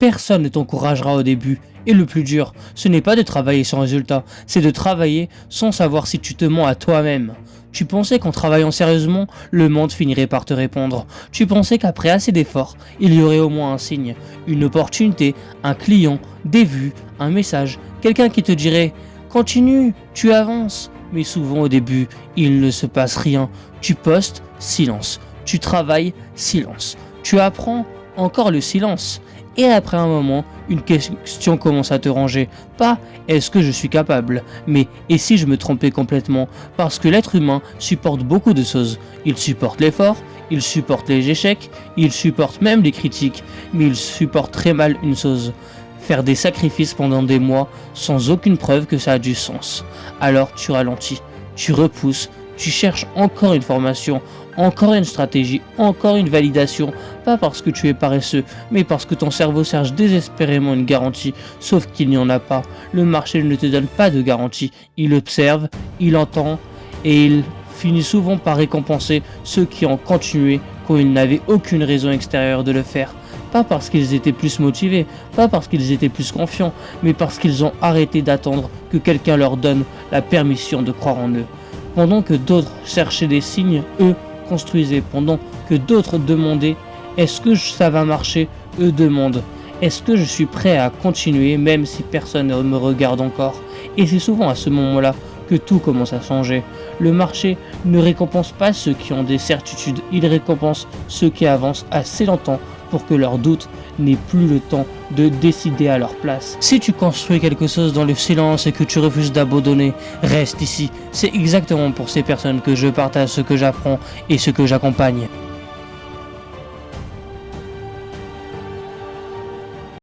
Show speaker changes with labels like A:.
A: Personne ne t'encouragera au début. Et le plus dur, ce n'est pas de travailler sans résultat, c'est de travailler sans savoir si tu te mens à toi-même. Tu pensais qu'en travaillant sérieusement, le monde finirait par te répondre. Tu pensais qu'après assez d'efforts, il y aurait au moins un signe, une opportunité, un client, des vues, un message, quelqu'un qui te dirait « Continue, tu avances ». Mais souvent au début, il ne se passe rien. Tu postes, silence. Tu travailles, silence. Tu apprends, encore le silence. Et après un moment, une question commence à te ranger. Pas est-ce que je suis capable, mais et si je me trompais complètement? Parce que l'être humain supporte beaucoup de choses. Il supporte l'effort, il supporte les échecs, il supporte même les critiques, mais il supporte très mal une chose. Faire des sacrifices pendant des mois sans aucune preuve que ça a du sens. Alors tu ralentis, tu repousses, tu cherches encore une formation, encore une stratégie, encore une validation, pas parce que tu es paresseux, mais parce que ton cerveau cherche désespérément une garantie, sauf qu'il n'y en a pas. Le marché ne te donne pas de garantie, il observe, il entend, et il finit souvent par récompenser ceux qui ont continué quand ils n'avaient aucune raison extérieure de le faire. Pas parce qu'ils étaient plus motivés, pas parce qu'ils étaient plus confiants, mais parce qu'ils ont arrêté d'attendre que quelqu'un leur donne la permission de croire en eux. Pendant que d'autres cherchaient des signes, eux construisaient. Pendant que d'autres demandaient « Est-ce que ça va marcher ?» Eux demandent « Est-ce que je suis prêt à continuer même si personne ne me regarde encore ?» Et c'est souvent à ce moment-là que tout commence à changer. Le marché ne récompense pas ceux qui ont des certitudes, il récompense ceux qui avancent assez longtemps pour que leurs doutes n'aient plus le temps de décider à leur place. Si tu construis quelque chose dans le silence et que tu refuses d'abandonner, reste ici. C'est exactement pour ces personnes que je partage ce que j'apprends et ce que j'accompagne.